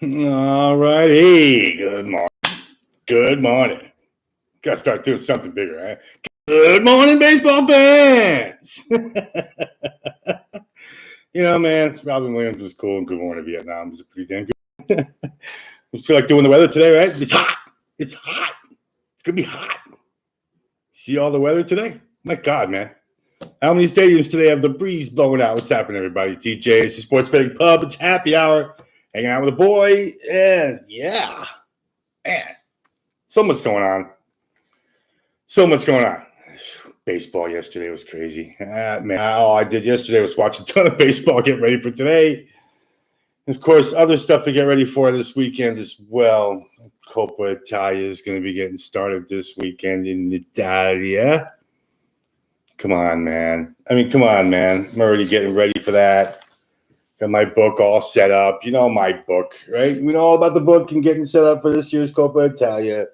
All right. Hey, good morning. Good morning. Got to start doing something bigger, right? Good morning, baseball fans. Man, Robin Williams was cool and Good Morning Vietnam was pretty damn good. I feel like doing the weather today, right? It's hot. It's hot. It's going to be hot. See all the weather today? My God, man. How many stadiums today have the breeze blowing out? What's happening, everybody? TJ, it's the Sports Betting Pub. It's happy hour. Hanging out with a boy. And yeah, man, so much going on. So much going on. Baseball yesterday was crazy. Man, all I did yesterday was watch a ton of baseball, get ready for today. And of course, other stuff to get ready for this weekend as well. Copa Italia is going to be getting started this weekend in Italia. Come on, man. Come on, man. I'm already getting ready for that. Got my book all set up. You know my book, right? We know all about the book and getting set up for this year's Copa Italia.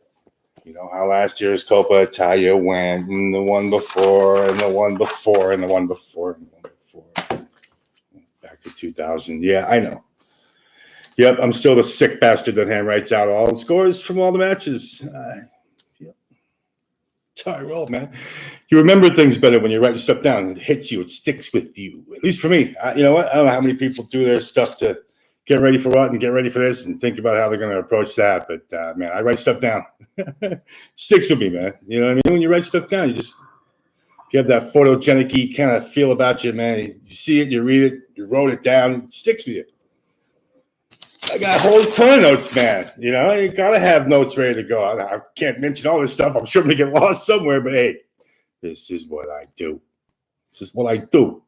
You know how last year's Copa Italia went, and the one before, and the one before, and the one before, and the one before. Back to 2000. Yeah, I know. Yep, I'm still the sick bastard that handwrites out all the scores from all the matches. Yep. It's how I roll, man. You remember things better when you're writing stuff down. It hits you. It sticks with you. At least for me. You know what? I don't know how many people do their stuff to get ready for what and get ready for this and think about how they're going to approach that. But, man, I write stuff down. It sticks with me, man. You know what I mean? When you write stuff down, if you have that photogenic-y kind of feel about you, man, you see it, you read it, you wrote it down, it sticks with you. I got a whole ton of notes, man. You know, you got to have notes ready to go. I can't mention all this stuff. I'm sure I'm going to get lost somewhere, but hey, this is what I do. This is what I do.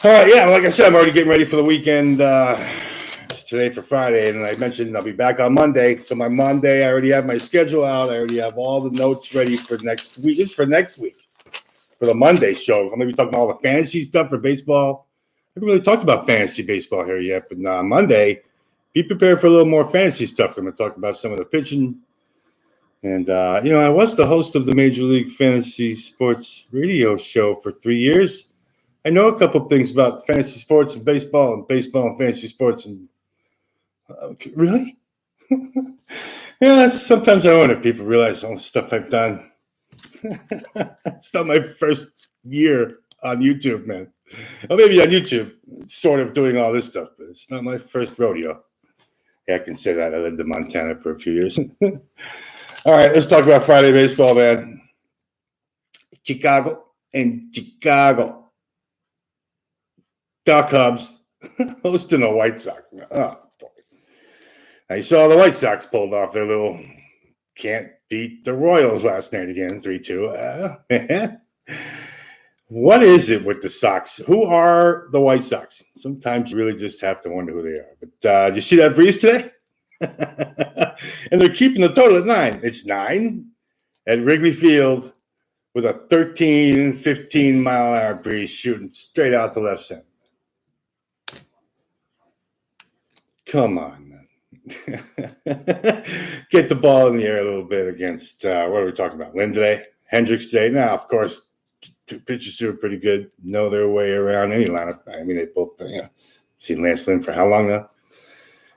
All right, yeah, like I said, I'm already getting ready for the weekend. It's today for Friday, and I mentioned I'll be back on Monday. So my Monday, I already have my schedule out. I already have all the notes ready for next week. This is for next week, for the Monday show. I'm going to be talking about all the fantasy stuff for baseball. I haven't really talked about fantasy baseball here yet, but Monday, be prepared for a little more fantasy stuff. I'm going to talk about some of the pitching. And, I was the host of the Major League Fantasy Sports radio show for 3 years. I know a couple of things about fantasy sports and baseball and fantasy sports. And really? Yeah, sometimes I wonder if people realize all the stuff I've done. It's not my first year on YouTube, man. Well, maybe on YouTube, sort of doing all this stuff, but it's not my first rodeo. Yeah, I can say that. I lived in Montana for a few years. All right, let's talk about Friday baseball, man. Chicago. The Cubs hosting the White Sox. Oh, boy. I saw the White Sox pulled off their little can't beat the Royals last night again, 3-2. What is it with the Sox? Who are the White Sox? Sometimes you really just have to wonder who they are. But you see that breeze today? And they're keeping the total at 9. It's 9 at Wrigley Field with a 13, 15-mile-an-hour breeze shooting straight out to left center. Come on, man. Get the ball in the air a little bit against, what are we talking about? Lynn today? Hendricks today? Now, of course, two pitchers who are pretty good, know their way around any lineup. I mean, they both, seen Lance Lynn for how long now?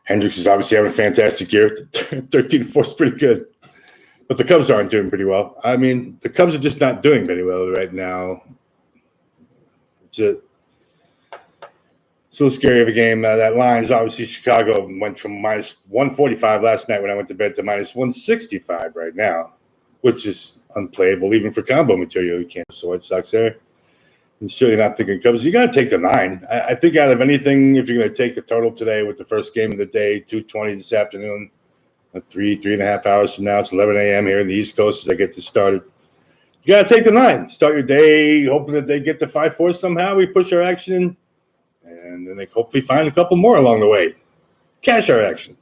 Hendricks is obviously having a fantastic year. 13-4 is pretty good. But the Cubs aren't doing pretty well. I mean, the Cubs are just not doing very well right now. It's a little scary of a game. That line is obviously Chicago went from minus 145 last night when I went to bed to minus 165 right now, which is unplayable even for combo material. You can't the White Sox there. I'm certainly not thinking Cubs. You got to take the 9. I think out of anything, if you're going to take the total today with the first game of the day, 2:20 this afternoon, 3.5 hours from now, it's 11 a.m. here in the East Coast as I get this started. You got to take the 9. Start your day hoping that they get to 5-4 somehow. We push our action in, and then they hopefully find a couple more along the way. Cash our action.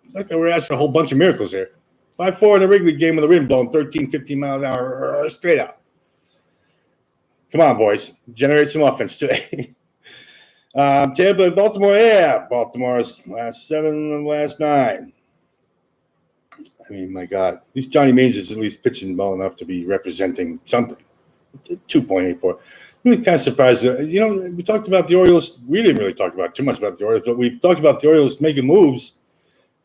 It's like we're asking a whole bunch of miracles here. 5-4 in a Wrigley game with the wind blowing 13, 15 miles an hour straight out. Come on, boys. Generate some offense today. Tampa and Baltimore. Yeah, Baltimore's last 7 of last 9. I mean, my God. At least Johnny Means is at least pitching well enough to be representing something. 2.84. really kind of surprised. We talked about the Orioles. We didn't really talk about too much about the Orioles, but we've talked about the Orioles making moves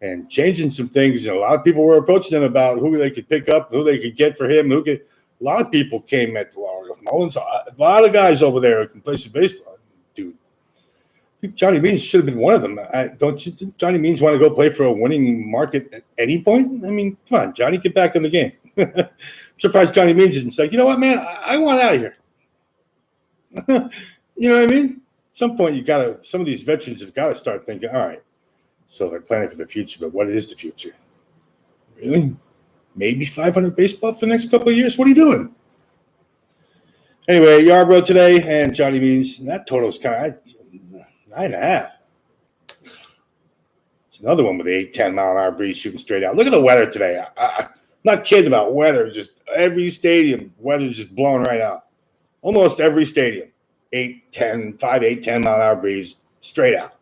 and changing some things. And a lot of people were approaching them about who they could pick up, who they could get for him. A lot of people came at the Orioles. Mullins, a lot of guys over there who can play some baseball. Dude, I think Johnny Means should have been one of them. Don't you think Johnny Means want to go play for a winning market at any point? I mean, come on, Johnny, get back in the game. I'm surprised Johnny Means isn't like, you know what, man, I want out of here. You know what I mean? At some point, some of these veterans have got to start thinking, all right, so they're planning for the future, but what is the future? Really? Maybe 500 baseball for the next couple of years? What are you doing? Anyway, Yarbrough today and Johnny Means, that total's kind of 9.5. It's another one with the 8-10 mile an hour breeze shooting straight out. Look at the weather today. I'm not kidding about weather. Just every stadium, weather's just blowing right out. Almost every stadium, 5, 8, 10 mile an hour breeze straight out.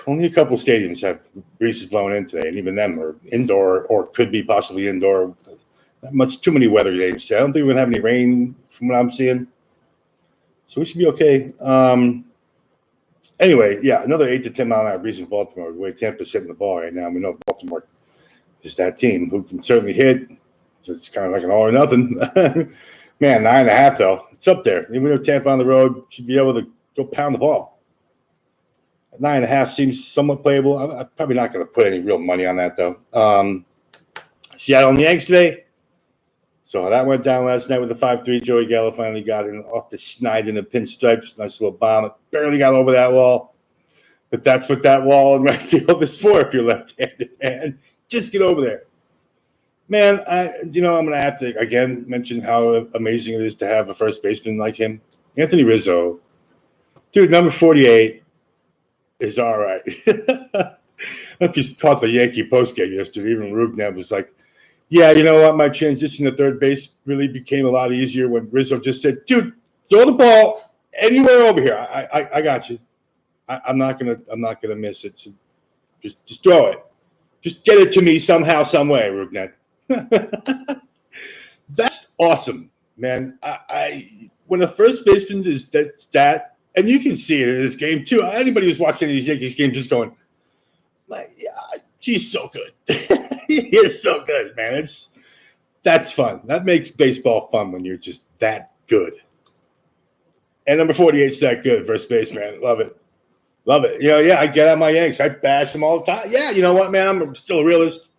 Only a couple stadiums have breezes blowing in today, and even them are indoor or could be possibly indoor. Not too many weather games. I don't think we're going to have any rain from what I'm seeing. So we should be okay. Anyway, yeah, another 8 to 10 mile an hour breeze in Baltimore. The way Tampa's hitting the ball right now, we know Baltimore is that team who can certainly hit. So it's kind of like an all or nothing. Man, 9.5 though. It's up there. Even though Tampa on the road should be able to go pound the ball. 9.5 seems somewhat playable. I'm probably not going to put any real money on that though. Seattle and the Yanks today. So that went down last night with the 5-3. Joey Gallo finally got in off the schneid in the pinstripes. Nice little bomb. It barely got over that wall. But that's what that wall in right field is for if you're left-handed, man. Just get over there. Man, I'm going to have to, again, mention how amazing it is to have a first baseman like him. Anthony Rizzo. Dude, number 48 is all right. I hope you caught the Yankee postgame yesterday. Even Rugnet was like, yeah, you know what? My transition to third base really became a lot easier when Rizzo just said, dude, throw the ball anywhere over here. I got you. I'm not gonna miss it. So just throw it. Just get it to me somehow, some way, Rugnet. That's awesome, man. When a first baseman is that, and you can see it in this game too. Anybody who's watching these Yankees games just going, he's so good. He is so good, man. That's fun. That makes baseball fun when you're just that good. And number 48's that good, first base, man. Love it. Love it. I get on my Yanks. I bash them all the time. Yeah, you know what, man? I'm still a realist.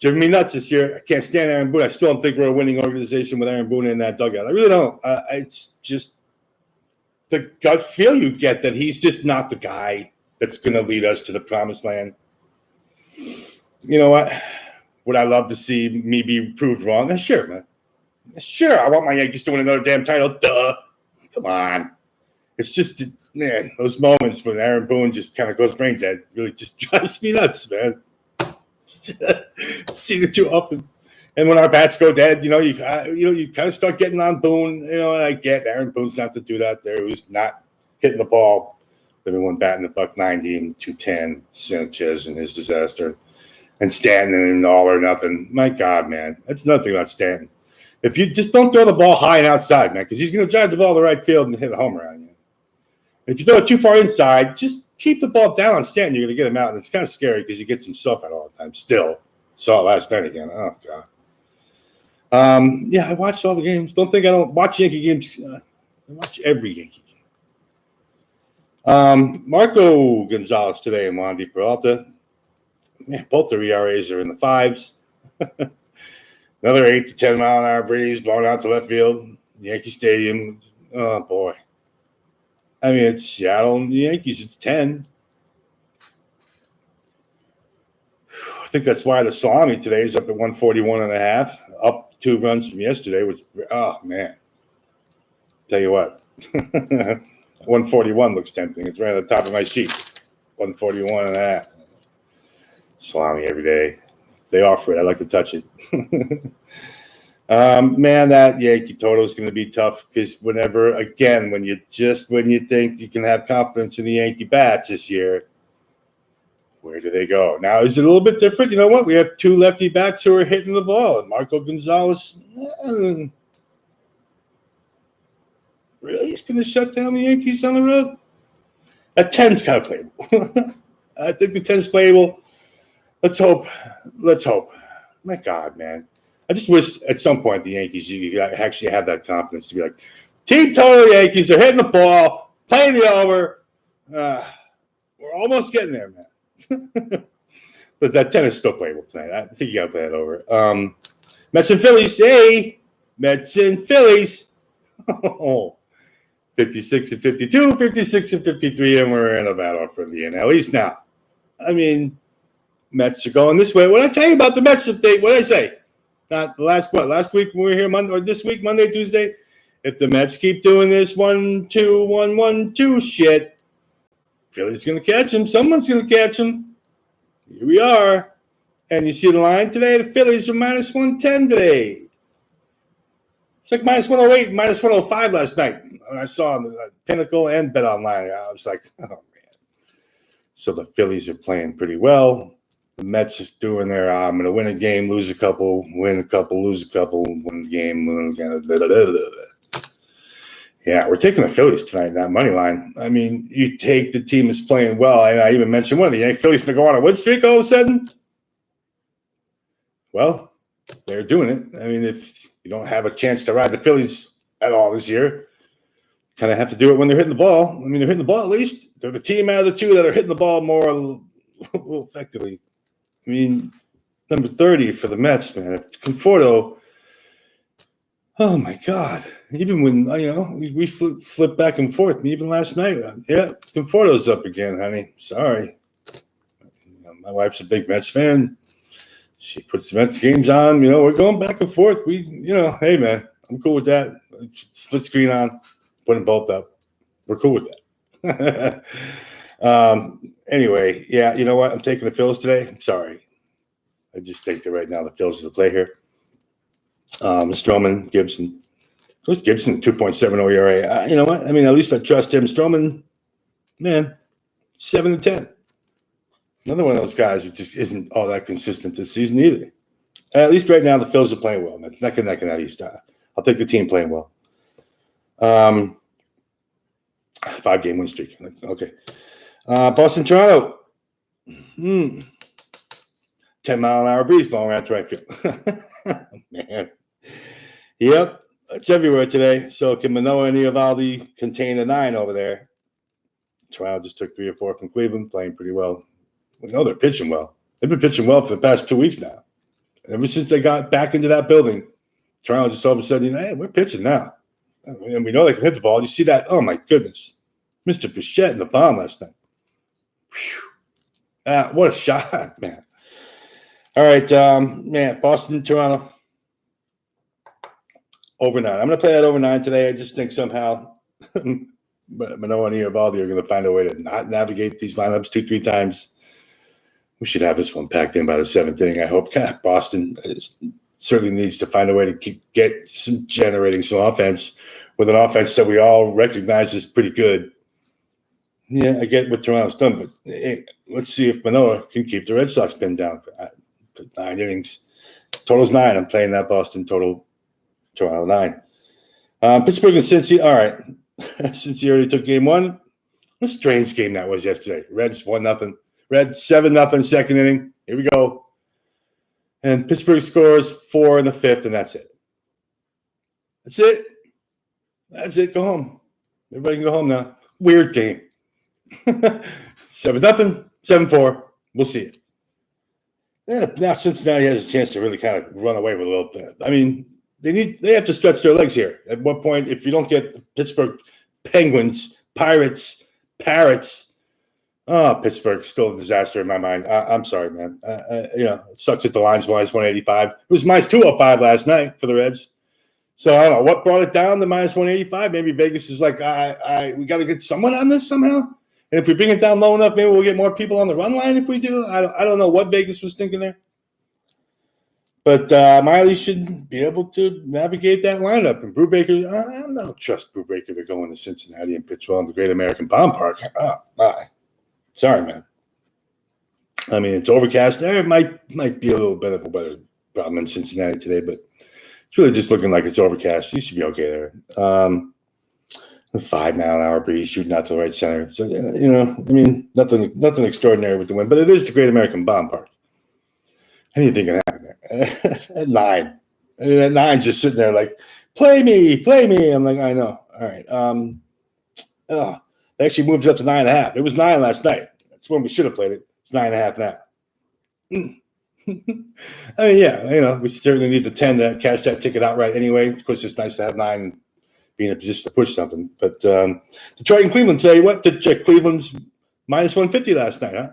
Driving me nuts this year. I can't stand Aaron Boone. I still don't think we're a winning organization with Aaron Boone in that dugout. I really don't. It's just the gut feel you get that he's just not the guy that's going to lead us to the promised land. You know what? Would I love to see me be proved wrong? Sure, man. Sure, I want my Yankees to win another damn title. Duh. Come on. It's just, man, those moments when Aaron Boone just kind of goes brain dead really just drives me nuts, man. See it too often. And when our bats go dead, you kind of start getting on Boone. And I get Aaron Boone's not to do that there. Who's not hitting the ball. Everyone batting a $190 and 210. Sanchez and his disaster. And Stanton and all or nothing. My God, man. That's nothing about Stanton. If you just don't throw the ball high and outside, man, because he's going to drive the ball to right field and hit a homer on you. If you throw it too far inside, just keep the ball down on Stanton. You're going to get him out. And it's kind of scary because he gets himself out all the time. Still. Saw it last night again. Oh, God. Yeah, I watched all the games. Don't think I don't watch Yankee games. I watch every Yankee game. Marco Gonzalez today and Wandy Peralta. Man, both their ERAs are in the 5s. Another 8 to 10 mile an hour breeze blowing out to left field. Yankee Stadium. Oh, boy. I mean, it's Seattle and the Yankees. It's 10. I think that's why the salami today is up at 141.5, up 2 runs from yesterday, which, oh, man. Tell you what. 141 looks tempting. It's right at the top of my sheet. 141.5. Salami every day. If they offer it, I like to touch it. Man, that Yankee total is going to be tough because when you think you can have confidence in the Yankee bats this year, where do they go? Now, is it a little bit different? You know what? We have 2 lefty bats who are hitting the ball, and Marco Gonzalez. Really? He's going to shut down the Yankees on the road? That 10's kind of playable. I think the 10's playable. Let's hope. My God, man. I just wish at some point the Yankees, you could actually have that confidence to be like, team total Yankees, they're hitting the ball, playing the over. We're almost getting there, man. But that 10 is still playable tonight. I think you got to play that over. Mets and Phillies. Hey, Mets and Phillies. 56 and 52, 56 and 53, and we're in a battle for the NL East now. I mean, Mets are going this way. What did I tell you about the Mets update? What did I say? Not last week when we were here Monday, or this week, Monday, Tuesday. If the Mets keep doing this 1-2-1-1-2 shit, Philly's going to catch them. Someone's going to catch them. Here we are. And you see the line today? The Phillies are minus 110 today. It's like minus 108, minus 105 last night. I saw on the Pinnacle and Bet Online. I was like, oh, man. So the Phillies are playing pretty well. The Mets are doing their, I'm going to win a game, lose a couple, win a couple, lose a couple, win a game, win again. Yeah, we're taking the Phillies tonight in that money line. I mean, you take the team that's playing well. And I even mentioned one of the Phillies to go on a win streak all of a sudden. Well, they're doing it. I mean, if you don't have a chance to ride the Phillies at all this year, kind of have to do it when they're hitting the ball. I mean, they're hitting the ball at least. They're the team out of the two that are hitting the ball more effectively. I mean, number 30 for the Mets, man. Conforto, oh, my God. Even when, we flip back and forth. Even last night, yeah, Conforto's up again, honey. Sorry. My wife's a big Mets fan. She puts the Mets games on. We're going back and forth. Hey, man, I'm cool with that. Split screen on, put them both up. We're cool with that. Anyway, yeah, you know what? I'm taking the Phils today. I'm sorry. I just think that right now the Phils are the play here. Stroman, Gibson. Who's Gibson? 2.70 ERA. You know what? I mean, at least I trust him. Stroman, man, 7-10. Another one of those guys who just isn't all that consistent this season either. At least right now, the Phils are playing well. Neck and neck in that East. I'll take the team playing well. 5-game win streak. Okay. Boston, Toronto. 10-mile-an-hour breeze blowing out to right field. Man. Yep. It's everywhere today. So can Manoah and Eovaldi contain a 9 over there? Toronto just took 3 or 4 from Cleveland, playing pretty well. We know they're pitching well. They've been pitching well for the past 2 weeks now. Ever since they got back into that building, Toronto just all of a sudden, hey, we're pitching now. And we know they can hit the ball. You see that? Oh, my goodness. Mr. Bichette in the bomb last night. Whew. What a shot, man. All right, man, Boston, Toronto. Over 9. I'm going to play that over 9 today. I just think somehow Manoah and Eovaldi are going to find a way to not navigate these lineups 2-3 times. We should have this one packed in by the 7th inning, I hope. Boston certainly needs to find a way to generating some offense with an offense that we all recognize is pretty good. Yeah, I get what Toronto's done, but hey, let's see if Manoah can keep the Red Sox pinned down for 9 innings. Total's 9. I'm playing that Boston total. Toronto 9. Pittsburgh and Cincy. All right. Cincy already took game 1. What a strange game that was yesterday. Reds 1-0. Reds 7-0 second inning. Here we go. And Pittsburgh scores 4 in the 5th, and that's it. That's it. That's it. Go home. Everybody can go home now. Weird game. 7-0, 7-4. We'll see it. Yeah, now Cincinnati has a chance to really kind of run away with a little bit. I mean, they have to stretch their legs here. At what point, if you don't get Pittsburgh Penguins, Pirates, Parrots, Pittsburgh's still a disaster in my mind. I'm sorry, man. It sucks that the line's minus 185. It was minus 205 last night for the Reds. So I don't know what brought it down to minus 185. Maybe Vegas is like, we got to get someone on this somehow. And if we bring it down low enough, maybe we'll get more people on the run line if we do. I don't know what Vegas was thinking there. But Miley should be able to navigate that lineup. And Brubaker, I don't trust Brubaker to go into Cincinnati and pitch well in the Great American Palm Park. Oh, my. Sorry, man. I mean, it's overcast. There might be a little bit of a weather problem in Cincinnati today, but it's really just looking like it's overcast. You should be okay there. A 5-mile-an-hour breeze shooting out to the right center. So, you know, I mean, nothing extraordinary with the win, but it is the Great American Ballpark. Anything can happen there. At 9. I mean, at 9's just sitting there like, play me. I'm like, I know. All right. It actually moved up to 9.5. It was 9 last night. That's when we should have played it. It's 9.5 now. I mean, yeah, you know, we certainly need the 10 to cash that ticket outright anyway. Of course, it's nice to have 9 and be in a position to push something. But Detroit and Cleveland, tell you what, Cleveland's minus 150 last night, huh?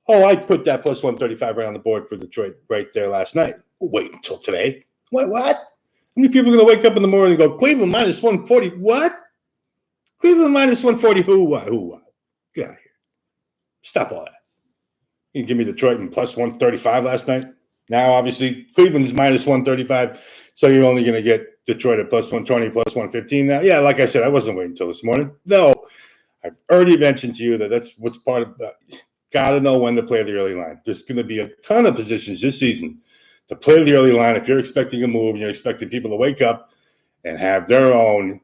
Oh, I put that plus 135 right on the board for Detroit right there last night. We'll wait until today. What? How many people are going to wake up in the morning and go, Cleveland minus 140? What? Cleveland minus 140? Who? What? Get out of here. Stop all that. You can give me Detroit and plus 135 last night. Now, obviously, Cleveland's minus 135, so you're only going to get Detroit at plus 120, plus 115 now. Yeah, like I said, I wasn't waiting until this morning. No, I've already mentioned to you that that's what's part of got to know when to play the early line. There's going to be a ton of positions this season to play the early line if you're expecting a move and you're expecting people to wake up and have their own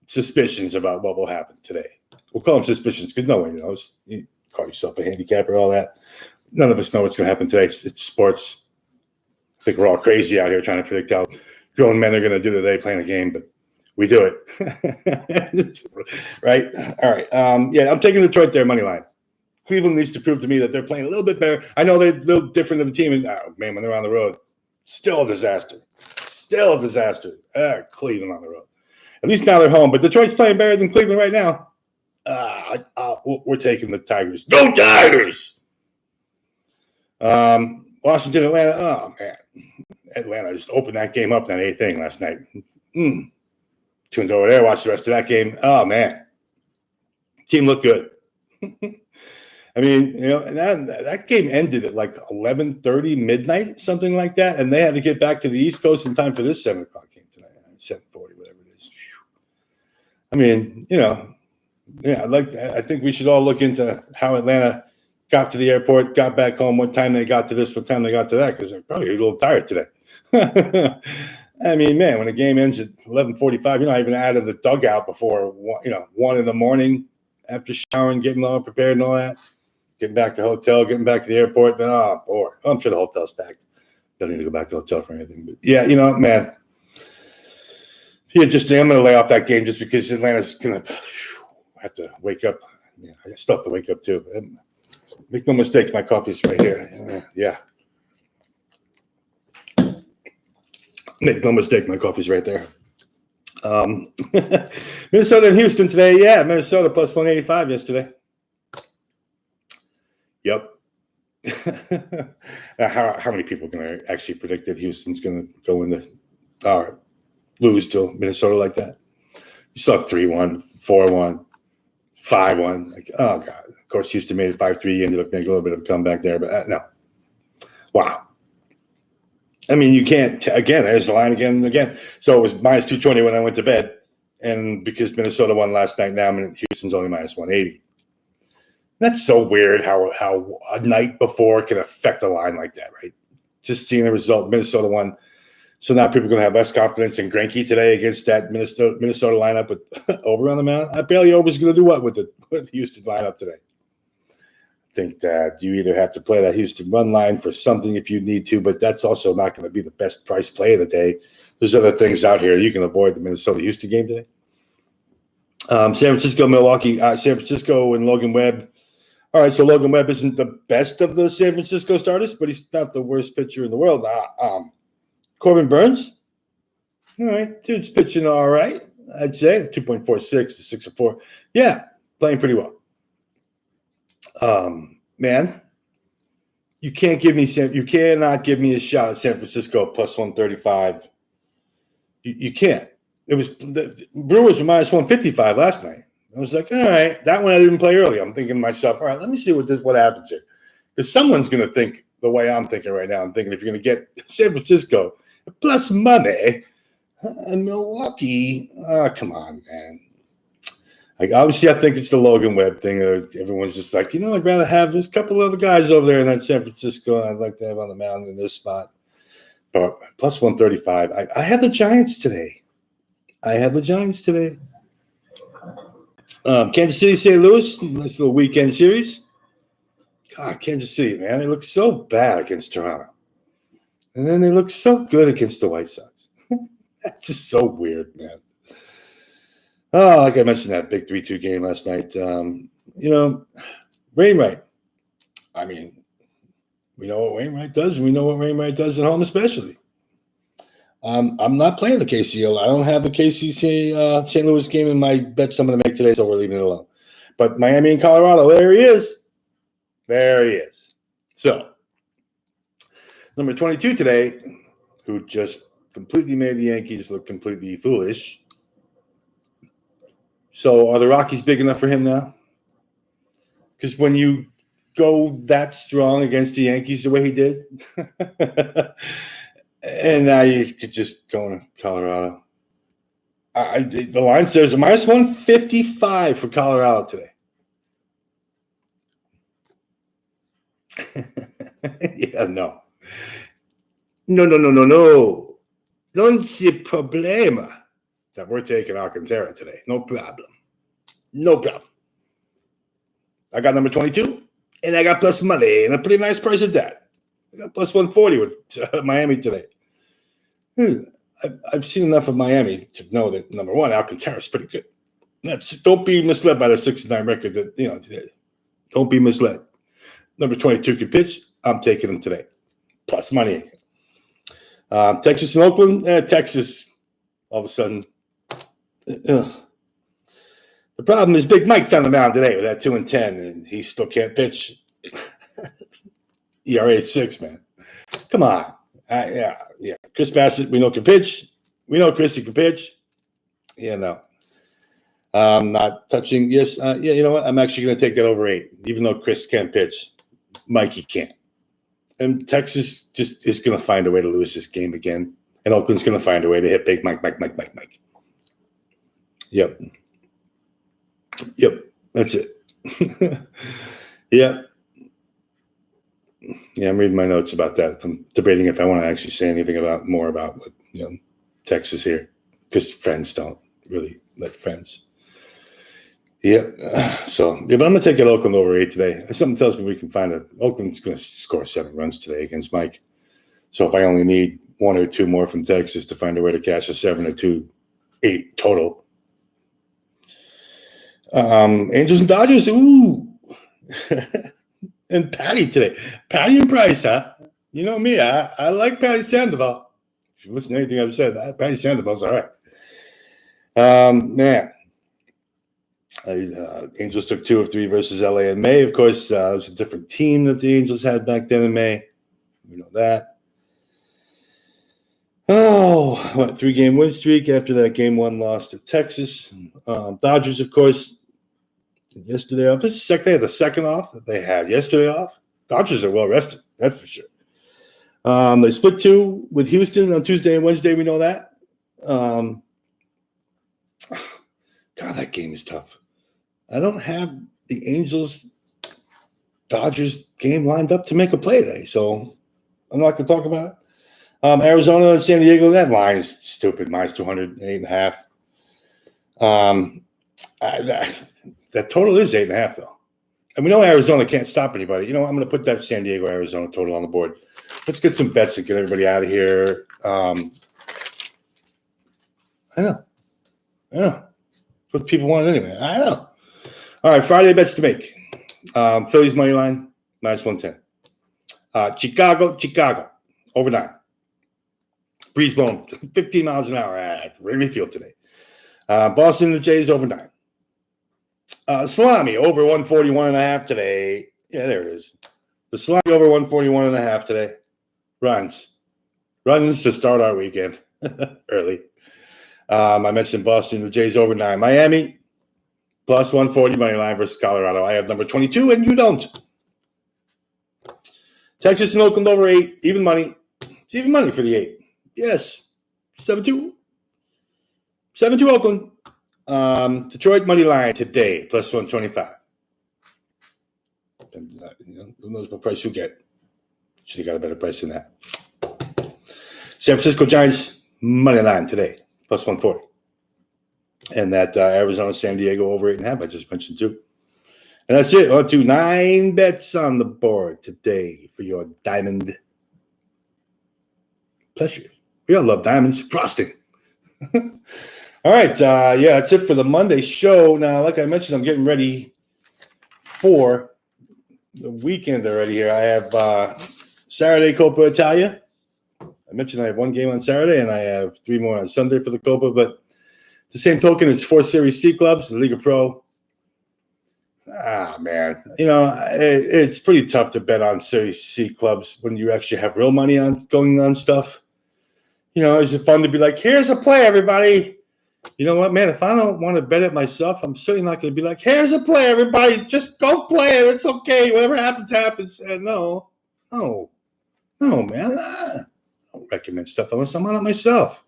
suspicions about what will happen today. We'll call them suspicions because no one knows. You call yourself a handicapper, all that. None of us know what's going to happen today. It's sports. I think we're all crazy out here trying to predict how grown men are going to do today playing a game, but we do it. Right? All right. Yeah, I'm taking Detroit there, money line. Cleveland needs to prove to me that they're playing a little bit better. I know they're a little different of a team. And, man, when they're on the road, still a disaster. Cleveland on the road. At least now they're home. But Detroit's playing better than Cleveland right now. We're taking the Tigers. Go Tigers! Washington, Atlanta. Oh, man. Atlanta just opened that game up in that 8th inning last night. Tuned over there, watched the rest of that game. Oh, man. Team looked good. I mean, you know, and that game ended at like 11:30 midnight, something like that, and they had to get back to the East Coast in time for this 7 o'clock game tonight, 7:40, whatever it is. I mean, you know, yeah, I think we should all look into how Atlanta got to the airport, got back home, what time they got to this, what time they got to that, because they're probably a little tired today. I mean, man, when the game ends at 11:45, you're not even out of the dugout before 1 in the morning after showering, getting all prepared and all that. Getting back to the hotel, getting back to the airport. Then, oh, boy. I'm sure the hotel's packed. Don't need to go back to the hotel for anything. But, yeah, you know, man. Yeah, I'm going to lay off that game just because Atlanta's going to have to wake up. Yeah, I still have to wake up, too. Make no mistakes. My coffee's right here. Yeah. Make no mistake. My coffee's right there. Minnesota and Houston today. Yeah, Minnesota plus 185 yesterday. Yep. How many people can actually predict that Houston's going to go into lose to Minnesota like that? You saw 3-1, 4-1, 5-1. Like, oh, God. Of course, Houston made it 5-3. Ended up making a little bit of a comeback there, but no. Wow. I mean, you can't. Again, there's the line again and again. So it was minus 220 when I went to bed. And because Minnesota won last night, now Houston's only minus 180. That's so weird how a night before can affect a line like that, right? Just seeing the result, Minnesota won. So now people are going to have less confidence in Greinke today against that Minnesota lineup with Ober on the mound. I barely Ober's going to do what with the Houston lineup today. I think that you either have to play that Houston run line for something if you need to, but that's also not going to be the best price play of the day. There's other things out here. You can avoid the Minnesota-Houston game today. San Francisco, Milwaukee, San Francisco and Logan Webb. All right, so Logan Webb isn't the best of the San Francisco starters, but he's not the worst pitcher in the world. Corbin Burns, all right, dude's pitching all right, I'd say 2.46 to 6.4. Yeah, playing pretty well. Man, you cannot give me a shot at San Francisco plus 135. You can't. It was the Brewers were minus 155 last night. I was like, all right, that one I didn't play early. I'm thinking to myself, all right, let me see what happens here. Because someone's going to think the way I'm thinking right now. I'm thinking if you're going to get San Francisco plus money and Milwaukee, come on, man. Like, obviously, I think it's the Logan Webb thing. Everyone's just like, I'd rather have this couple other guys over there in that San Francisco I'd like to have on the mound in this spot. But plus 135. I had the Giants today. Kansas City, St. Louis, nice little weekend series. God, Kansas City, man, they look so bad against Toronto. And then they look so good against the White Sox. That's just so weird, man. Oh, like I mentioned, that big 3-2 game last night. Wainwright. I mean, we know what Wainwright does, and we know what Wainwright does at home especially. I'm not playing the KC. I don't have the KC St. Louis game in my bets I'm going to make today, so we're leaving it alone. But Miami and Colorado, there he is. There he is. So, number 22 today, who just completely made the Yankees look completely foolish. So, are the Rockies big enough for him now? Because when you go that strong against the Yankees the way he did, and now you could just go to Colorado. The line says a minus 155 for Colorado today. Yeah, no. No. Non c'è problema that we're taking Alcantara today. No problem. I got number 22, and I got plus money, and a pretty nice price at that. I got plus 140 with Miami today. I've seen enough of Miami to know that, number one, Alcantara is pretty good. Don't be misled by the 6-9 record. Don't be misled. Number 22 can pitch. I'm taking him today. Plus money. Texas and Oakland. Texas, all of a sudden. The problem is Big Mike's on the mound today with that 2-10, and he still can't pitch. ERA 6, man. Come on. Yeah. Chris Bassett, we know can pitch. We know Chrissy can pitch. Yeah, no. Not touching. Yes. You know what? I'm actually going to take that over 8, even though Chris can't pitch. Mikey can't. And Texas just is going to find a way to lose this game again. And Oakland's going to find a way to hit Big Mike. Yep. That's it. Yeah. Yeah, I'm reading my notes about that. I'm debating if I want to actually say anything more about Texas here, because friends don't really let friends. Yep. But I'm going to take it Oakland over 8 today. Something tells me we can find it. Oakland's going to score 7 runs today against Mike. So if I only need 1 or 2 more from Texas to find a way to cash a 7-2, 8 total. Angels and Dodgers. Ooh. And Patty today. Patty and Price, huh? You know me. I like Patty Sandoval. If you listen to anything I've said, Patty Sandoval's all right. Man. Angels took 2 of 3 versus LA in May. Of course, it was a different team that the Angels had back then in May. We know that. 3-game win streak after that game 1 loss to Texas. Dodgers, of course, yesterday off. This is the second off that they had yesterday off. Dodgers are well rested, that's for sure. They split 2 with Houston on Tuesday and Wednesday. We know that. God, that game is tough. I don't have the Angels-Dodgers game lined up to make a play today, so I'm not going to talk about it. Arizona and San Diego, that line is stupid. Minus 200, 8.5. That total is 8.5, though. And we know Arizona can't stop anybody. I'm going to put that San Diego, Arizona total on the board. Let's get some bets and get everybody out of here. I know. What people want anyway. I know. All right, Friday bets to make. Phillies money line, minus 110. Chicago, over 9. Breeze blowing 15 miles an hour at Wrigley Field today. Boston and the Jays, over 9. Salami, over 141.5 today. Yeah, there it is. The Salami over 141.5 today. Runs to start our weekend early. I mentioned Boston, the Jays over 9. Miami, plus 140 money line versus Colorado. I have number 22, and you don't. Texas and Oakland over 8, even money. It's even money for the 8. Yes, 7-2. 7-2 Oakland. Detroit money line today, plus 125. Who knows what price you'll get? Should have got a better price than that. San Francisco Giants money line today, plus 140. And that Arizona, San Diego over 8.5 I just mentioned too. And that's it. On to 9 bets on the board today for your diamond pleasure. We all love diamonds. Frosting. All right. Yeah, that's it for the Monday show. Now, like I mentioned, I'm getting ready for the weekend already here. I have Saturday Coppa Italia. I mentioned I have 1 game on Saturday, and I have 3 more on Sunday for the Coppa. But the same token, it's 4 Series C clubs, the Liga Pro. Man. It's pretty tough to bet on Series C clubs when you actually have real money on going on stuff. Is it fun to be like, here's a play, everybody? You know what, man? If I don't want to bet it myself, I'm certainly not going to be like, here's a play, everybody. Just go play it. It's okay. Whatever happens, happens. No, man. I don't recommend stuff unless I'm on it myself.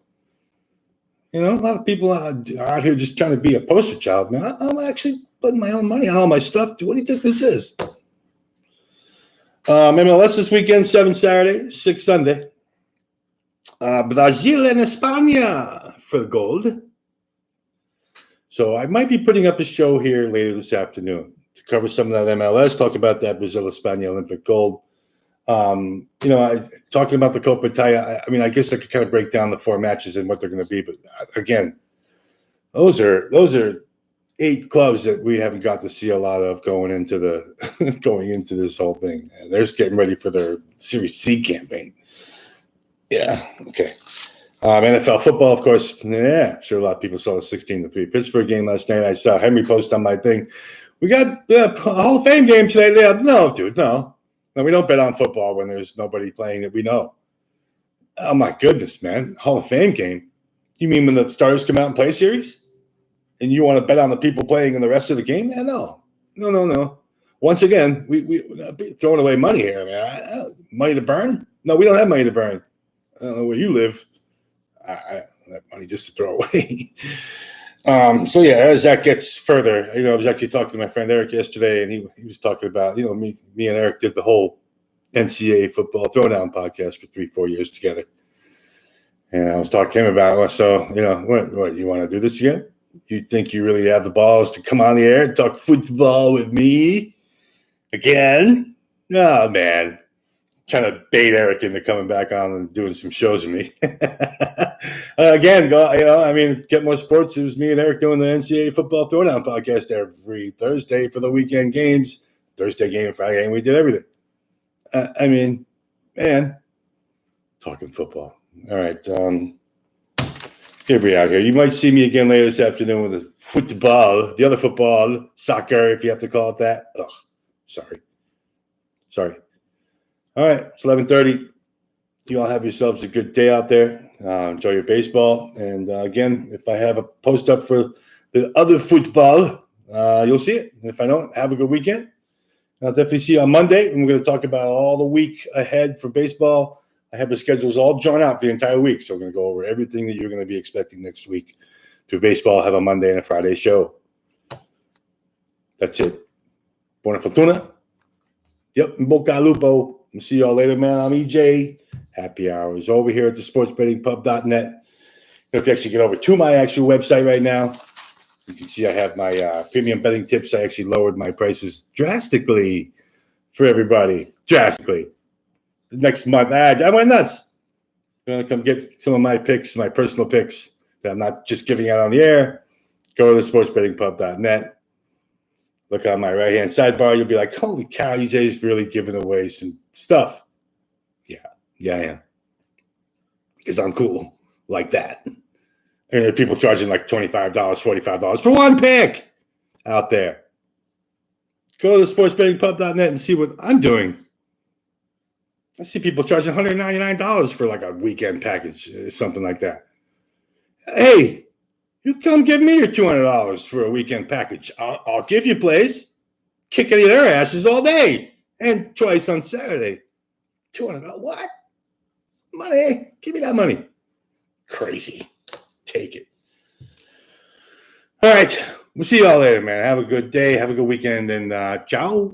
A lot of people are out here just trying to be a poster child, man. I'm actually putting my own money on all my stuff. What do you think this is? MLS this weekend, 7 Saturday, 6 Sunday. Brazil and España for the gold. So I might be putting up a show here later this afternoon to cover some of that MLS, talk about that Brazil-España Olympic gold. Talking about the Coppa Italia, I guess I could kind of break down the 4 matches and what they're going to be. But again, those are 8 clubs that we haven't got to see a lot of going into this whole thing. And they're just getting ready for their Series C campaign. Yeah. Okay. NFL football, of course. Yeah, I'm sure a lot of people saw the 16-3 Pittsburgh game last night. I saw Henry post on my thing. We got a Hall of Fame game today. No, dude, no. No, we don't bet on football when there's nobody playing that we know. Oh, my goodness, man. Hall of Fame game? You mean when the starters come out and play a series? And you want to bet on the people playing in the rest of the game? Yeah, no. Once again, we throwing away money here, man. Money to burn? No, we don't have money to burn. I don't know where you live. I don't have money just to throw away. So yeah, as that gets further, I was actually talking to my friend Eric yesterday, and he was talking about, me and Eric did the whole NCAA football throwdown podcast for 3-4 years together. And I was talking to him about it. So, what you want to do this again? You think you really have the balls to come on the air and talk football with me again? No, man. Trying to bait Eric into coming back on and doing some shows with me. Again, get more sports. It was me and Eric doing the NCAA football throwdown podcast every Thursday for the weekend games. Thursday game, Friday game, we did everything. Man, talking football. All right. Here we are here. You might see me again later this afternoon with the football, the other football, soccer, if you have to call it that. Ugh, sorry. All right, it's 11:30. You all have yourselves a good day out there. Enjoy your baseball. And again, if I have a post up for the other football, you'll see it. And if I don't, have a good weekend. I'll definitely see you on Monday. And we're going to talk about all the week ahead for baseball. I have the schedules all drawn out for the entire week. So we're going to go over everything that you're going to be expecting next week to baseball. Have a Monday and a Friday show. That's it. Buona fortuna. Yep, Boca Lupo. We'll see y'all later, man. I'm EJ. Happy hour is over here at the sportsbettingpub.net. If you actually get over to my actual website right now, you can see I have my premium betting tips. I actually lowered my prices drastically for everybody. Drastically. Next month, I went nuts. You want to come get some of my picks, my personal picks that I'm not just giving out on the air? Go to the sportsbettingpub.net. Look on my right-hand sidebar. You'll be like, holy cow, EJ's really giving away some stuff. Yeah, I am. Because I'm cool like that. And there are people charging like $25, $45 for one pick out there. Go to sportsbettingpub.net and see what I'm doing. I see people charging $199 for like a weekend package or something like that. Hey, you come give me your $200 for a weekend package. I'll give you plays. Kick any of their asses all day. And twice on Saturday. $200. What? Money. Give me that money. Crazy. Take it. All right. We'll see you all later, man. Have a good day. Have a good weekend. And ciao.